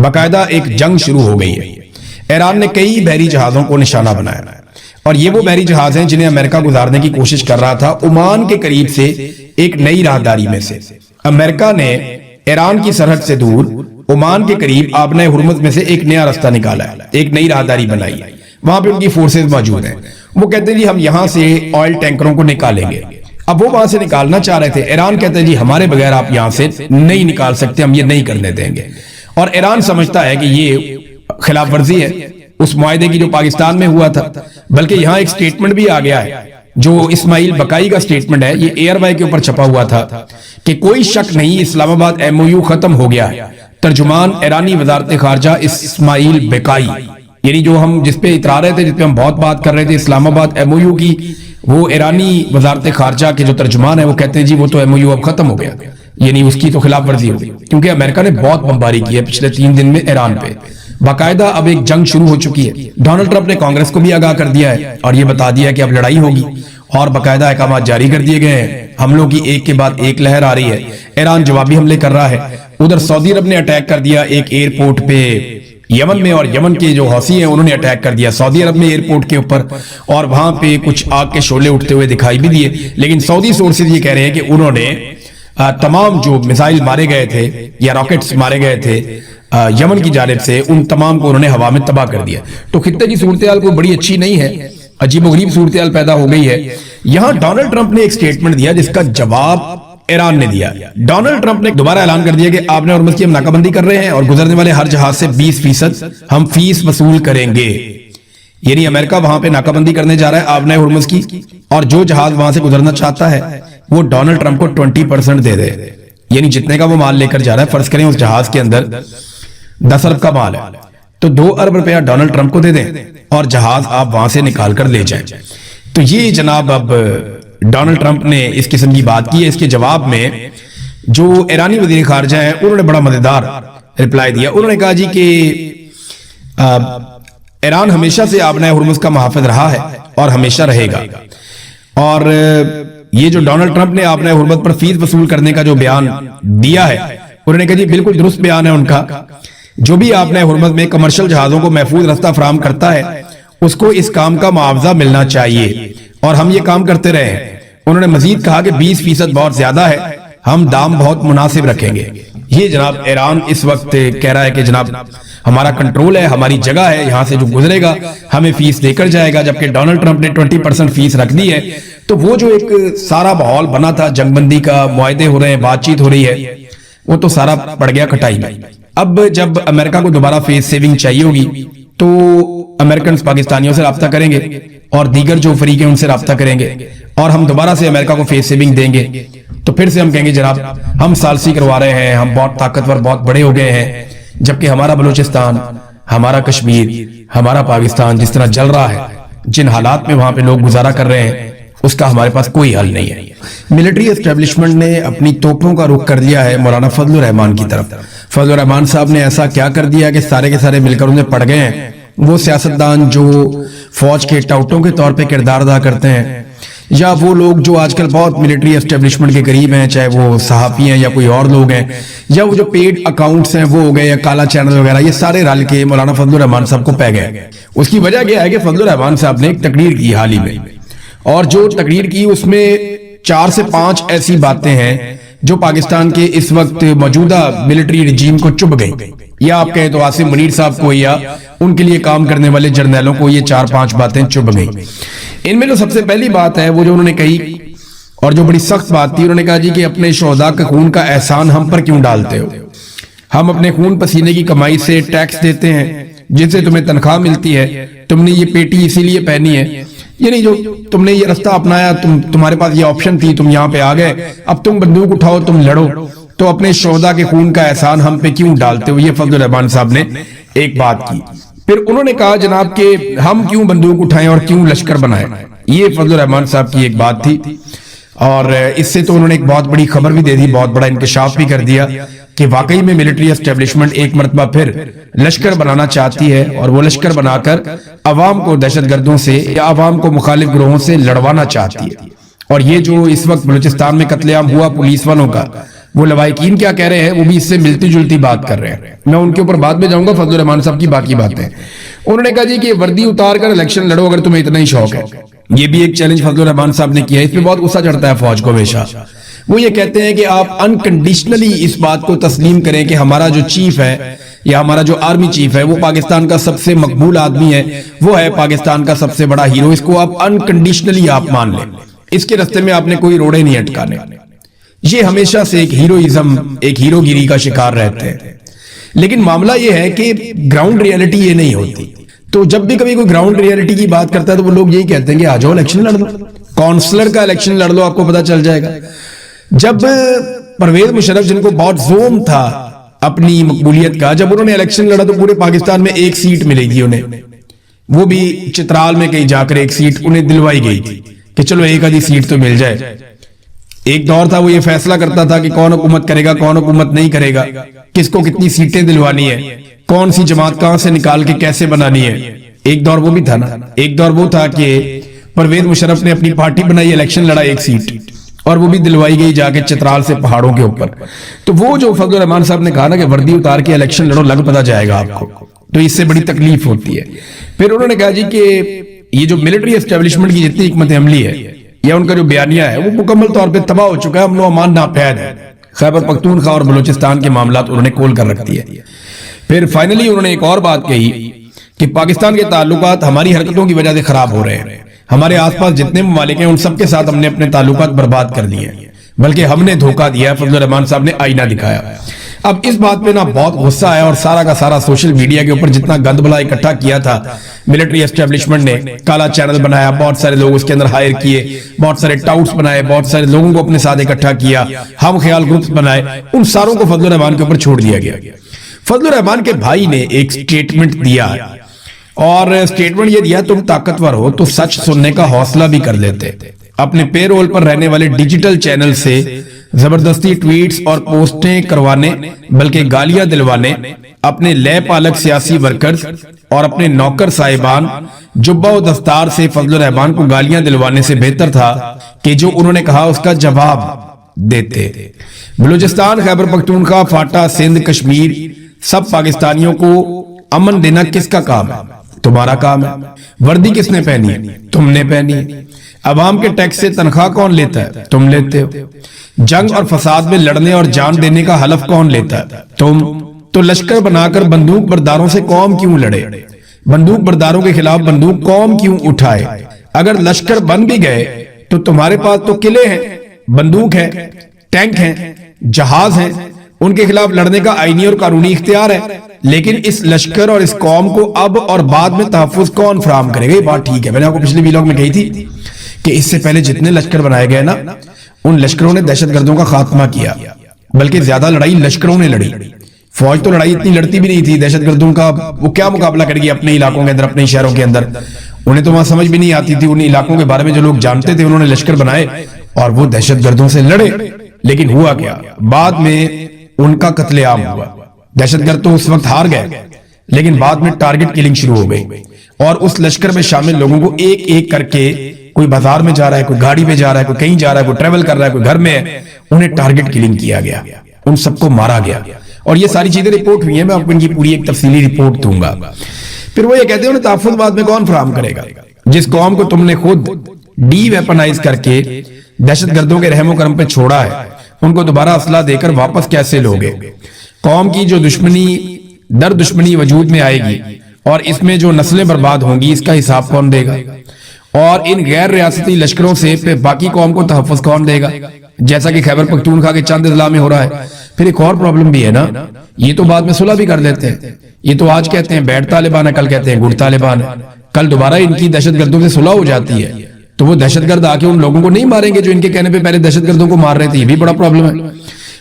باقاعدہ ایک جنگ شروع ہو گئی ہے۔ ایران نے کئی بحری جہازوں کو نشانہ بنایا اور یہ وہ بحری جہاز ہیں جنہیں امریکہ گزارنے کی کوشش کر رہا تھا عمان کے قریب سے ایک نئی راہداری میں سے۔ امریکہ نے ایران کی سرحد سے دور عمان کے قریب آبنۂ ہرمز میں سے ایک نیا راستہ نکالا ہے، ایک نئی راہداری بنائی ہے۔ وہاں پہ ان کی فورسز موجود ہیں۔ وہ کہتے ہیں جی ہم یہاں سے آئل ٹینکروں کو نکالیں گے۔ اب وہ وہاں سے نکالنا چاہ رہے تھے، ایران کہتے ہیں جی ہمارے بغیر آپ یہاں سے نہیں نکال سکتے، ہم یہ نہیں کرنے دیں گے۔ اور ایران سمجھتا ہے کہ یہ خلاف ورزی ہے اس معاہدے کی جو پاکستان میں ہوا تھا، بلکہ یہاں ایک سٹیٹمنٹ بھی آ گیا ہے جو اسماعیل بقائی کا سٹیٹمنٹ ہے، یہ ایئر وائی کے اوپر چھپا ہوا تھا کہ کوئی شک نہیں اسلام آباد ایم او یو ختم ہو گیا ہے۔ ترجمان ایرانی وزارت خارجہ اسماعیل بقائی، یعنی جو ہم جس پہ اترا رہے تھے، جس پہ ہم بہت بات کر رہے تھے اسلام آباد ایم او یو کی، وہ ایرانی وزارت خارجہ کے جو ترجمان ہے وہ کہتے ہیں جی وہ تو ایم او یو اب ختم ہو گیا، یعنی اس کی تو خلاف ورزی ہو گئی، کیونکہ امریکہ نے بہت بمباری کی ہے پچھلے 3 دن میں ایران پہ۔ باقاعدہ اب ایک جنگ شروع ہو چکی ہے۔ ڈونلڈ ٹرمپ نے کانگریس کو بھی آگاہ کر دیا ہے اور یہ بتا دیا کہ اب لڑائی ہوگی، اور باقاعدہ احکامات جاری کر دیے گئے ہیں۔ حملوں کی ایک کے بعد ایک لہر آ رہی ہے۔ ایران جوابی حملے کر رہا ہے۔ ادھر سعودی عرب نے اٹیک کر دیا ایک ایئرپورٹ پہ یمن میں، اور یمن کے جو حوثی ہیں انہوں نے اٹیک کر دیا سعودی عرب میں ایئرپورٹ کے اوپر، اور وہاں پہ کچھ آگ کے شعلے اٹھتے ہوئے دکھائی بھی دیے۔ لیکن سعودی سورسز یہ کہہ رہے ہیں کہ انہوں نے تمام جو میزائل مارے گئے تھے یا راکٹس مارے گئے تھے یمن کی جانب سے، ان تمام کو انہوں نے ہوا میں تباہ کر دیا۔ تو خطے کی صورتحال کوئی بڑی اچھی نہیں ہے، عجیب و غریب صورتحال پیدا ہو گئی ہے۔ یہاں ڈونلڈ ٹرمپ نے ایک سٹیٹمنٹ دیا جس کا جواب ایران نے دیا۔ ڈونلڈ ٹرمپ نے دوبارہ اعلان کر دیا کہ آبنۂ ہرمز کی ہم ناکہ بندی کر رہے ہیں اور گزرنے والے ہر جہاز سے 20% ہم فیس وصول کریں گے۔ یعنی امریکہ وہاں پہ ناکہ بندی کرنے جا رہا ہے آبنۂ ہرمز کی، اور جو جہاز وہاں سے گزرنا چاہتا ہے وہ ڈونلڈ ٹرمپ کو 20% دے دے، یعنی جتنے کا وہ مال لے کر جا رہا ہے، فرض کریں اس جہاز کے اندر 10 ارب کا مال ہے تو 2 ارب روپیہ ڈونلڈ ٹرمپ کو دے دیں اور جہاز آپ وہاں سے نکال کر لے جائیں۔ تو یہ جناب اب ڈونلڈ ٹرمپ نے اس قسم کی بات کی ہے۔ اس کے جواب میں جو ایرانی وزیر خارجہ ہیں انہوں نے بڑا مزیدار رپلائی دیا۔ انہوں نے کہا جی کہ ایران ہمیشہ سے آبنۂ ہرمز کا محافظ رہا ہے اور ہمیشہ رہے گا، اور یہ جو ڈونلڈ ٹرمپ نے آبنۂ ہرمز پر فیس وصول کرنے کا جو بیان دیا ہے، انہوں نے کہا جی بالکل درست بیان ہے ان کا۔ جو بھی آبنۂ ہرمز میں کمرشل جہازوں کو محفوظ راستہ فراہم کرتا ہے اس کو اس کام کا معاوضہ ملنا چاہیے، اور ہم یہ کام کرتے رہے ہیں۔ انہوں نے مزید کہا کہ 20% بہت زیادہ ہے، ہم دام بہت مناسب رکھیں گے۔ یہ جناب ایران اس وقت کہہ رہا ہے کہ جناب ہمارا کنٹرول ہے، ہماری جگہ ہے، یہاں سے جو گزرے گا ہمیں فیس دے کر جائے گا، جبکہ ڈونلڈ ٹرمپ نے 20% فیس رکھ دی ہے۔ تو وہ جو ایک سارا ماحول بنا تھا، جنگ بندی کا، معاہدے ہو رہے ہیں، بات چیت ہو رہی ہے، وہ تو سارا پڑ گیا کھٹائی میں۔ اب جب امریکہ کو دوبارہ فیس سیونگ چاہیے ہوگی تو امریکنز پاکستانیوں سے رابطہ کریں گے اور دیگر جو فریق ہیں ان سے رابطہ کریں گے، اور ہم دوبارہ سے امریکہ کو فیس سیونگ دیں گے تو پھر سے ہم کہیں گے جناب ہم ثالثی کروا رہے ہیں، ہم بہت طاقتور، بہت بڑے ہو گئے ہیں، جبکہ ہمارا بلوچستان، ہمارا کشمیر، ہمارا پاکستان جس طرح جل رہا ہے، جن حالات میں وہاں پہ لوگ گزارا کر رہے ہیں، اس کا ہمارے پاس کوئی حل نہیں ہے۔ ملٹری اسٹیبلشمنٹ نے اپنی توپوں کا رخ کر دیا ہے مولانا فضل الرحمان کی طرف۔ فضل الرحمان صاحب نے ایسا کیا کر دیا کہ سارے کے سارے مل کر انہیں پڑ گئے ہیں۔ وہ سیاستدان جو فوج کے ٹاؤٹوں کے طور پہ کردار ادا کرتے ہیں، یا وہ لوگ جو آج کل بہت ملٹری اسٹیبلشمنٹ کے قریب ہیں، چاہے وہ صحافی ہیں یا کوئی اور لوگ ہیں، یا وہ جو پیڈ اکاؤنٹس ہیں وہ ہو گئے، یا کالا چینل وغیرہ، یہ سارے رل کے مولانا فضل الرحمان صاحب کو پہ گئے۔ اس کی وجہ کیا ہے کہ فضل الرحمان صاحب نے ایک تقریر کی حال ہی میں، اور جو تقریر کی اس میں 4 سے 5 ایسی باتیں ہیں جو پاکستان کے اس وقت موجودہ ملٹری رجیم کو چبھ گئی، یا آپ کہیں تو عاصم منیر صاحب کو یا ان کے لیے کام کرنے والے جرنیلوں کو یہ 4-5 باتیں چبھ گئی۔ ان میں جو سب سے پہلی بات ہے وہ جو انہوں نے کہی، اور جو بڑی سخت بات تھی، انہوں نے کہا جی کہ اپنے شہداء کے خون کا احسان ہم پر کیوں ڈالتے ہو؟ ہم اپنے خون پسینے کی کمائی سے ٹیکس دیتے ہیں، جن سے تمہیں تنخواہ ملتی ہے، تم نے یہ پیٹی اسی لیے پہنی ہے، یعنی جو تم نے یہ راستہ اپنایا، تمہارے پاس یہ آپشن تھی، تم یہاں پہ آ گئے، اب تم بندوق اٹھاؤ، تم لڑو، تو اپنے شہداء کے خون کا احسان ہم پہ کیوں ڈالتے ہو؟ یہ فضل الرحمان صاحب نے ایک بات کی۔ پھر انہوں نے کہا جناب کہ ہم کیوں بندوق اٹھائیں اور کیوں لشکر بنائیں، یہ فضل الرحمان صاحب کی ایک بات تھی، اور اس سے تو انہوں نے ایک بہت بڑی خبر بھی دے دی، بہت بڑا انکشاف بھی کر دیا کہ واقعی میں ملٹری اسٹیبلشمنٹ ایک مرتبہ پھر لشکر بنانا چاہتی ہے، اور وہ لشکر بنا کر عوام کو دہشت گردوں سے یا عوام کو مخالف گروہوں سے لڑوانا چاہتی ہے۔ اور یہ جو اس وقت بلوچستان میں قتل عام ہوا پولیس والوں کا، وہ لوائقین کیا کہہ رہے ہیں وہ بھی اس سے ملتی جلتی بات کر رہے ہیں. میں ان کے اوپر بعد میں جاؤں گا. فضل الرحمان صاحب کی باقی باتیں انہوں نے کہا جی کہ وردی اتار کر الیکشن لڑو اگر تمہیں اتنا ہی شوق ہے. یہ بھی ایک چیلنج فضل الرحمان صاحب نے کیا ہے. اس پہ بہت غصہ چڑھتا ہے فوج کو ہمیشہ. وہ یہ کہتے ہیں کہ آپ انکنڈیشنلی اس بات کو تسلیم کریں کہ ہمارا جو چیف ہے یا ہمارا جو آرمی چیف ہے وہ پاکستان کا سب سے مقبول آدمی ہے, وہ ہے پاکستان کا سب سے بڑا ہیرو. اس کو آپ انکنڈیشنلی آپ مان لیں. اس کے راستے میں آپ نے کوئی روڑے نہیں اٹکانے. یہ ہمیشہ سے ایک ہیروئزم, ایک ہیرو گیری کا شکار رہتے ہیں. لیکن معاملہ یہ ہے کہ گراؤنڈ ریئلٹی یہ نہیں ہوتی. تو جب بھی کبھی کوئی گراؤنڈ ریئلٹی کی بات کرتا ہے تو وہ لوگ یہی کہتے ہیں کہ آ جاؤ الیکشن لڑ لو, کونسلر کا الیکشن لڑ لو, آپ کو پتا چل جائے گا. جب پرویز مشرف جن کو بہت زوم تھا اپنی مقبولیت کا, جب انہوں نے الیکشن لڑا تو پورے پاکستان میں ایک سیٹ ملے گی انہیں, وہ بھی چترال میں کہیں جا کر ایک سیٹ انہیں دلوائی گئی تھی کہ چلو ایک آدھی سیٹ تو مل جائے. ایک دور تھا وہ یہ فیصلہ کرتا تھا کہ کون حکومت کرے گا کون حکومت نہیں کرے گا, کس کو کتنی سیٹیں دلوانی ہے, کون سی جماعت کہاں سے نکال کے کیسے بنانی ہے. ایک دور وہ بھی تھا نا. ایک دور وہ تھا کہ پرویز مشرف نے اپنی پارٹی بنائی, الیکشن لڑا ایک سیٹ, اور وہ بھی دلوائی گئی جا کے چترال سے پہاڑوں کے اوپر. تو وہ جو فضل الرحمان صاحب نے کہا نا کہ وردی اتار کے الیکشن لڑو, لگ پتا جائے گا آپ کو, تو اس سے بڑی تکلیف ہوتی ہے. پھر انہوں نے کہا جی کہ یہ جو ملٹری اسٹیبلشمنٹ کی جتنی حکمت عملی ہے یا ان کا جو بیانیہ ہے وہ مکمل طور پہ تباہ ہو چکا ہے. امن و امان ناپید ہے. خیبر پختونخوا اور بلوچستان کے معاملات انہوں نے کھول کر رکھ دیے. پھر فائنلی انہوں نے ایک اور بات کہی کہ پاکستان کے تعلقات ہماری حرکتوں کی وجہ سے خراب ہو رہے ہیں. ہمارے آس پاس جتنے ممالک ہیں ان سب کے ساتھ ہم نے اپنے تعلقات برباد کر دیے, بلکہ ہم نے دھوکہ دیا. فضل الرحمان صاحب نے آئینہ دکھایا. اب اس بات پہ نا بہت غصہ ہے, اور سارا کا سارا سوشل میڈیا کے اوپر جتنا گند بلا اکٹھا کیا تھا ملٹری اسٹیبلشمنٹ نے, کالا چینل بنایا, بہت سارے لوگ اس کے اندر ہائر کیے, بہت سارے ٹاؤٹس بنائے, بہت سارے لوگوں کو اپنے ساتھ اکٹھا کیا, ہم خیال گروپس بنائے, ان ساروں کو فضل الرحمان کے اوپر چھوڑ دیا گیا. فضل الرحمان کے بھائی نے ایک سٹیٹمنٹ دیا, اور سٹیٹمنٹ یہ دیا تم طاقتور ہو تو سچ سننے کا حوصلہ بھی کر لیتے. اپنے پے رول پر رہنے والے ڈیجیٹل چینل سے زبردستی ٹویٹس اور پوسٹیں کروانے بلکہ گالیاں دلوانے اپنے لے پالک سیاسی ورکرز اور اپنے نوکر صاحبان جبہ و دستار سے فضل الرحمان کو گالیاں دلوانے سے بہتر تھا کہ جو انہوں نے کہا اس کا جواب دیتے. بلوچستان, خیبر پختونخوا, فاٹا, سندھ, کشمیر, سب پاکستانیوں کو امن دینا کس کا کام ہے؟ تمہارا کام ہے. وردی کس نے پہنی ہے؟ تم نے پہنی ہے. عوام کے ٹیکس سے تنخواہ کون لیتا ہے؟ تم لیتے ہو. جنگ اور فساد میں لڑنے اور جان دینے کا حلف کون لیتا ہے؟ تم. تو لشکر بنا کر بندوق برداروں سے قوم کیوں لڑے؟ بندوق برداروں کے خلاف بندوق قوم کیوں اٹھائے؟ اگر لشکر بن بھی گئے تو تمہارے پاس تو قلعے ہیں, بندوق ہے, ٹینک ہیں, جہاز ہیں, ان کے خلاف لڑنے کا آئینی اور قانونی اختیار ہے. لیکن اس لشکر اور اس قوم کو اب اور بعد میں تحفظ کون فراہم کرے گا؟ یہ بات ٹھیک ہے, میں نے آپ کو پچھلے ویلاگ میں کہی تھی کہ اس سے پہلے جتنے لشکر بنائے گئے نا ان لشکروں نے دہشت گردوں کا خاتمہ کیا, بلکہ زیادہ لڑائی لشکروں نے لڑی. فوج تو لڑائی اتنی لڑتی بھی نہیں تھی. دہشت گردوں کا وہ کیا مقابلہ کرے گی اپنے علاقوں کے اندر, اپنے شہروں کے اندر؟ انہیں تو وہاں سمجھ بھی نہیں آتی تھی. ان علاقوں کے بارے میں جو لوگ جانتے تھے انہوں نے لشکر بنائے اور وہ دہشت گردوں سے لڑے. لیکن ہوا کیا؟ بعد میں ان کا قتل عام ہوا. دہشت گرد تو اس وقت ہار گئے, لیکن بعد میں ٹارگٹ کلنگ شروع ہو گئی, اور اس لشکر میں شامل لوگوں کو ایک ایک کر کے, کوئی بازار میں جا رہا ہے, کوئی گاڑی پہ جا رہا ہے, کوئی کہیں جا رہا ہے, کوئی ٹریول کر رہا ہے, کوئی گھر میں ہے, انہیں ٹارگٹ کلنگ کیا گیا, ان سب کو مارا گیا. اور یہ ساری چیزیں رپورٹ ہوئی ہیں, میں آپ کو ان کی پوری ایک تفصیلی رپورٹ دوں گا. پھر وہ یہ کہتے ہیں انہیں تحفظ بعد میں کون فراہم کرے گا؟ جس قوم کو تم نے خود ڈی ویپنائز کر کے دہشت گردوں کے رحم و کرم پہ چھوڑا ہے, ان کو دوبارہ اسلحہ دے کر واپس کیسے لوگے؟ قوم کی جو دشمنی در دشمنی وجود میں آئے گی اور اس میں جو نسلیں برباد ہوں گی, اس کا حساب کون دے گا؟ اور ان غیر ریاستی لشکروں سے پھر باقی قوم کو تحفظ کون دے گا؟ جیسا کہ خیبر پختونخوا کے چند اضلاع میں ہو رہا ہے. پھر ایک اور پرابلم بھی ہے نا, یہ تو بعد میں صلح بھی کر لیتے ہیں. یہ تو آج کہتے ہیں بیٹھ طالبان ہے, کل کہتے ہیں گڑ طالبان ہے, کل دوبارہ ان کی دہشت گردوں سے صلح ہو جاتی ہے تو وہ دہشت گرد آ کے ان لوگوں کو نہیں ماریں گے جو ان کے کہنے پہ پہلے دہشت گردوں کو مار رہے تھے. یہ بھی بڑا پرابلم ہے.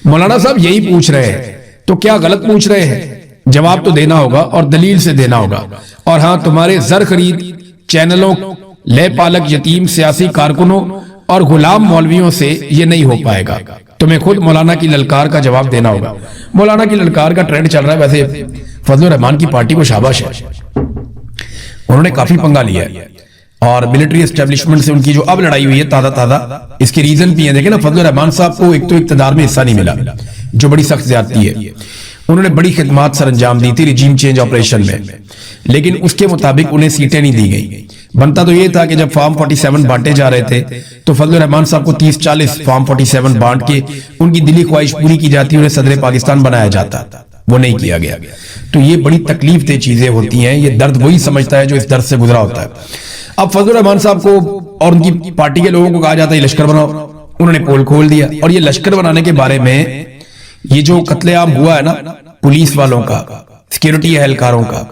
مولانا صاحب یہی پوچھ رہے ہیں, تو کیا غلط پوچھ رہے ہیں؟ جواب تو دینا ہوگا اور دلیل سے دینا ہوگا. اور ہاں, تمہارے زر خرید چینلوں, لے پالک یتیم سیاسی کارکنوں اور غلام مولویوں سے یہ نہیں ہو پائے گا. تمہیں خود مولانا کی للکار کا جواب دینا ہوگا. مولانا کی للکار کا ٹرینڈ چل رہا ہے. ویسے فضل الرحمان کی پارٹی کو شاباش ہے, انہوں نے کافی پنگا لیا ہے. اور ملٹری اسٹیبلشمنٹ سے ان کی جو اب لڑائی ہوئی ہے تازہ اس کے ریزن بھی ہیں. دیکھیں نا, فضل الرحمان صاحب کو ایک تو اقتدار میں حصہ نہیں ملا جو بڑی سخت زیادتی ہے. انہوں نے بڑی خدمات سر انجام دی تھی رجیم چینج آپریشن میں, لیکن اس کے مطابق انہیں سیٹیں نہیں دی گئی. بنتا تو یہ تھا کہ جب فارم 47 بانٹے جا رہے تھے تو فضل الرحمان صاحب کو 30-40 فارم 47 بانٹ کے ان کی دلی خواہش پوری کی جاتی, انہیں صدر پاکستان بنایا جاتا. وہ نہیں کیا گیا. تو یہ بڑی تکلیف دہ چیزیں ہوتی ہیں. یہ درد وہی سمجھتا ہے جو اس درد سے گزرا ہوتا ہے. اب فضل الرحمان صاحب کو اور ان کی پارٹی کے لوگوں کو کہا جاتا ہے لشکر بناؤ. انہوں نے پول کھول دیا. اور یہ لشکر بنانے کے بارے میں یہ جو قتل عام ہوا ہے نا پولیس والوں کا, سیکیورٹی اہلکاروں کا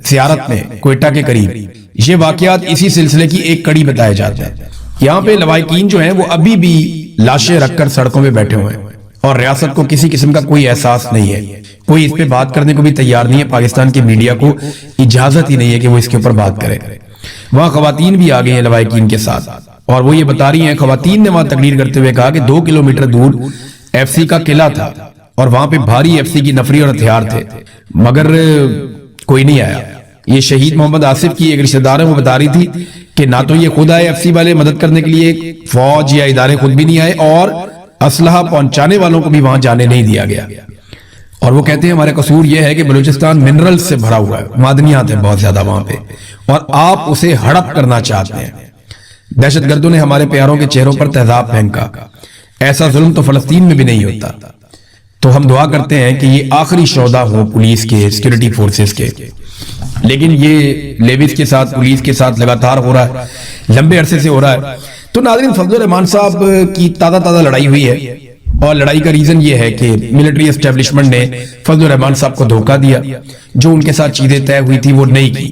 زیارت میں کوئٹہ کے قریب, یہ واقعات اسی سلسلے کی ایک کڑی بتائے جاتے ہیں. یہاں پہ لوائقین جو ہیں وہ ابھی بھی لاشیں رکھ کر سڑکوں پہ بیٹھے ہوئے ہیں اور ریاست کو کسی قسم کا کوئی احساس نہیں ہے. کوئی اس پہ بات کرنے کو بھی تیار نہیں ہے. پاکستان کی میڈیا کو اجازت ہی نہیں ہے کہ وہ اس کے اوپر بات کرے. وہاں خواتین بھی آ گئی ہیں لوائقین کے ساتھ, اور وہ یہ بتا رہی ہیں, خواتین نے وہاں تقریر کرتے ہوئے کہا کہ 2 کلومیٹر دور ایف سی کا قلعہ تھا اور وہاں پہ بھاری ایف سی کی نفری اور ہتھیار تھے, مگر کوئی نہیں آیا. یہ شہید محمد آصف کی ایک رشتہ دار ہے, وہ بتا رہی تھی کہ نہ تو یہ خود آئے ایف سی والے مدد کرنے کے لیے, فوج یا ادارے خود بھی نہیں آئے, اور اسلحہ پہنچانے والوں کو بھی وہاں جانے نہیں دیا گیا. اور وہ کہتے ہیں ہمارا قصور یہ ہے کہ بلوچستان منرل سے بھرا ہوا ہے, معدنیات ہیں بہت زیادہ وہاں پہ, اور آپ اسے ہڑپ کرنا چاہتے ہیں. دہشت گردوں نے ہمارے پیاروں کے چہروں پر تیزاب پھینکا. ایسا ظلم تو فلسطین میں بھی نہیں ہوتا. تو ہم دعا کرتے ہیں کہ یہ آخری شہدا ہو پولیس کے, سیکیورٹی فورسز کے. لیکن یہ لیویز کے ساتھ, پولیس کے ساتھ لگاتار ہو رہا ہے, لمبے عرصے سے ہو رہا ہے. تو ناظرین, فضل الرحمان صاحب کی تازہ لڑائی ہوئی ہے, اور لڑائی کا ریزن یہ ہے کہ ملٹری اسٹیبلشمنٹ نے فضل الرحمان صاحب کو دھوکہ دیا. جو ان کے ساتھ چیزیں طے ہوئی تھی وہ نہیں کی,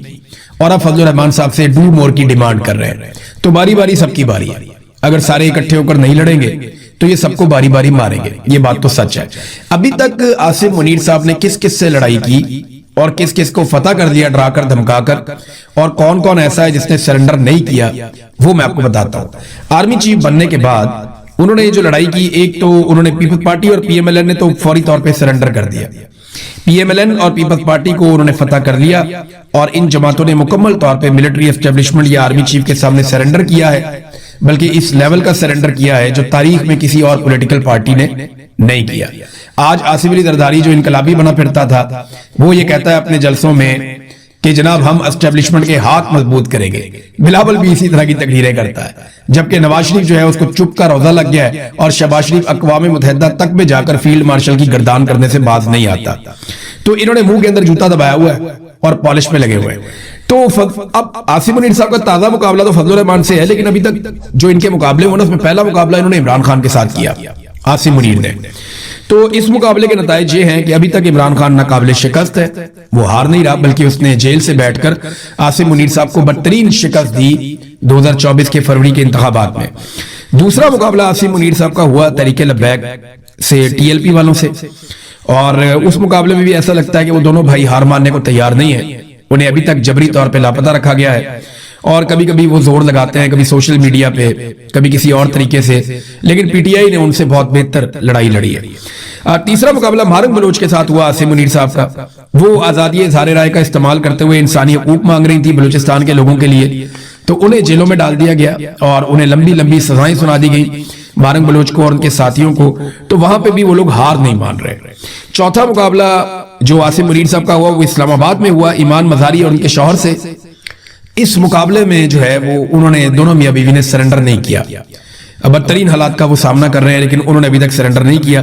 اور اب فضل الرحمان صاحب سے ڈو مور کی ڈیمانڈ کر رہے ہیں. تو باری باری سب کی باری ہے. اگر سارے اکٹھے ہو کر نہیں لڑیں گے تو یہ سب کو باری باری ماریں گے. یہ بات تو سچ ہے. ابھی تک عاصم منیر صاحب نے کس کس سے لڑائی کی اور کس کس کو فتح کر دیا ڈرا کر دھمکا کر, اور کون کون ایسا ہے جس نے سرنڈر نہیں کیا, وہ میں آپ کو بتاتا ہوں. آرمی چیف بننے کے بعد انہوں نے جو لڑائی کی, ایک تو انہوں نے پیپلز پارٹی اور پی ایم ایل این نے تو فوری طور پہ سرنڈر کر دیا. پی ایم ایل این اور پیپلز پارٹی کو انہوں نے فتح کر لیا, اور ان جماعتوں نے مکمل طور پہ ملٹری اسٹیبلشمنٹ یا آرمی چیف کے سامنے سرنڈر کیا ہے, بلکہ اس لیول کا سرنڈر کیا ہے جو تاریخ میں کسی اور پولیٹیکل پارٹی نے نہیں کیا. آج آصف علی زرداری جو انقلابی بنا پھرتا تھا, وہ یہ کہتا ہے اپنے جلسوں میں کہ جناب ہم اسٹیبلشمنٹ کے ہاتھ مضبوط کریں گے. بلاول بھی اسی طرح کی تقریریں کرتا ہے, جبکہ نواز شریف جو ہے اس کو چپ کا روزہ لگ گیا ہے, اور شہباز شریف اقوام متحدہ تک میں جا کر فیلڈ مارشل کی گردان کرنے سے باز نہیں آتا. تو انہوں نے منہ کے اندر جوتا دبایا ہوا ہے اور پالش میں لگے ہوئے ہیں. تو اب عاصم منیر صاحب کا تازہ مقابلہ تو فضل الرحمان سے ہے, لیکن ابھی تک جو ان کے مقابلے ہونا اس میں پہلا مقابلہ انہوں نے عمران خان کے ساتھ کیا, عاصم منیر نے. تو اس مقابلے کے نتائج یہ ہیں کہ ابھی تک عمران خان ناقابل شکست ہے, وہ ہار نہیں رہا, بلکہ اس نے جیل سے بیٹھ کر عاصم منیر صاحب کو بدترین شکست دی 2024 کے فروری کے انتخابات میں. دوسرا مقابلہ عاصم منیر صاحب کا ہوا تحریک لبیک سے, ٹی ایل پی والوں سے, اور اس مقابلے میں بھی ایسا لگتا ہے کہ وہ دونوں بھائی ہار ماننے کو تیار نہیں ہیں. انہیں ابھی تک جبری طور پہ لاپتہ رکھا گیا ہے, اور کبھی کبھی وہ زور لگاتے ہیں, کبھی سوشل میڈیا پہ, کبھی کسی اور طریقے سے, لیکن پی ٹی آئی نے ان سے بہت بہتر لڑائی لڑی ہے. تیسرا مقابلہ مہارنگ بلوچ کے ساتھ ہوا عاصم منیر صاحب کا. وہ آزادی اظہار رائے کا استعمال کرتے ہوئے انسانی حقوق مانگ رہی تھی بلوچستان کے لوگوں کے لیے, تو انہیں جیلوں میں ڈال دیا گیا اور انہیں لمبی لمبی سزائیں سنا دی گئی, مہارنگ بلوچ کو اور ان کے ساتھیوں کو. تو وہاں پہ بھی وہ لوگ ہار نہیں مان رہے. چوتھا مقابلہ جو عاصم منیر صاحب کا ہوا وہ اسلام آباد میں ہوا, ایمان مظہری اور ان کے شوہر سے. اس مقابلے میں جو ہے وہ انہوں نے دونوں میاں بیوی نے سرنڈر نہیں کیا. بدترین حالات کا وہ سامنا کر رہے ہیں, لیکن انہوں نے ابھی تک سرنڈر نہیں کیا.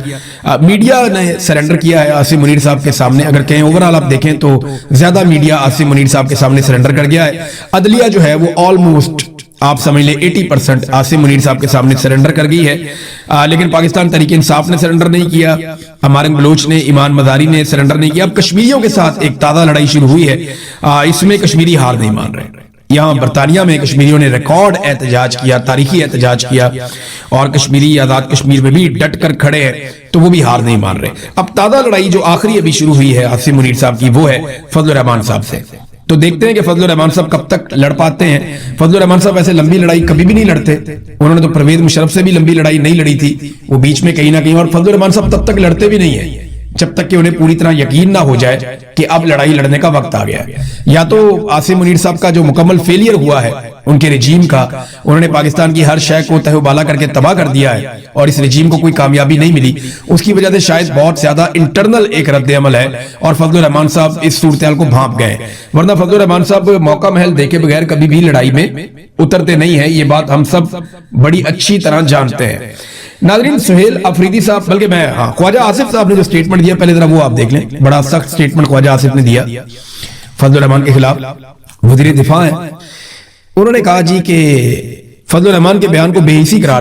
میڈیا نے سرنڈر کیا ہے عاصم منیر صاحب کے سامنے. اگر کہیں اوورال آپ دیکھیں تو زیادہ میڈیا عاصم منیر صاحب کے سامنے سرنڈر کر گیا ہے. عدلیہ جو ہے وہ آلموسٹ آپ سمجھ لیں 80% عاصم منیر صاحب کے سامنے سرنڈر کر گئی ہے, لیکن پاکستان تحریک انصاف نے سرنڈر نہیں کیا, مہارنگ بلوچ نے, ایمان مظہری نے سرنڈر نہیں کیا. اب کشمیریوں کے ساتھ ایک تازہ لڑائی شروع ہوئی ہے, اس میں کشمیری ہار نہیں مان رہے. یہاں برطانیہ میں کشمیریوں نے ریکارڈ احتجاج کیا, تاریخی احتجاج کیا, اور کشمیری آزاد کشمیر میں بھی ڈٹ کر کھڑے ہیں, تو وہ بھی ہار نہیں مان رہے. اب تازہ لڑائی جو آخری ابھی شروع ہوئی ہے عاصم منیر صاحب کی, وہ ہے فضل الرحمان صاحب سے. تو دیکھتے ہیں کہ فضل الرحمان صاحب کب تک لڑ پاتے ہیں. فضل الرحمان صاحب ایسے لمبی لڑائی کبھی بھی نہیں لڑتے, انہوں نے تو پرویز مشرف سے بھی لمبی لڑائی نہیں لڑی تھی, وہ بیچ میں کہیں نہ کہیں, اور فضل الرحمان صاحب تب تک لڑتے بھی نہیں ہیں جب تک کہ انہیں پوری طرح یقین نہ ہو جائے کہ اب لڑائی لڑنے کا وقت آ گیا ہے۔ یا تو عاصم منیر صاحب کا جو مکمل فیلئر ہوا ہے ان کے رجیم کا، انہوں نے پاکستان کی ہر شے کو تہو بالا کر کے تباہ کر دیا ہے اور اس رجیم کو کوئی کامیابی نہیں ملی، اس کی وجہ سے شاید بہت زیادہ انٹرنل ایک رد عمل ہے اور فضل الرحمان صاحب اس صورتحال کو بھانپ گئے، ورنہ فضل الرحمان صاحب موقع محل دیکھے بغیر کبھی بھی لڑائی میں اترتے نہیں ہیں، یہ بات ہم سب بڑی اچھی طرح جانتے ہیں۔ ناظرین، سہیل افریدی صاحب، بلکہ میں خواجہ آصف صاحب نے جو سٹیٹمنٹ دیا پہلے ذرا وہ آپ دیکھ لیں، بڑا سخت سٹیٹمنٹ خواجہ آصف نے دیا فضل الرحمان کے خلاف، وزیر دفاع ہیں، انہوں نے کہا جی کہ فضل الرحمان کے بیان کو بے حسی قرار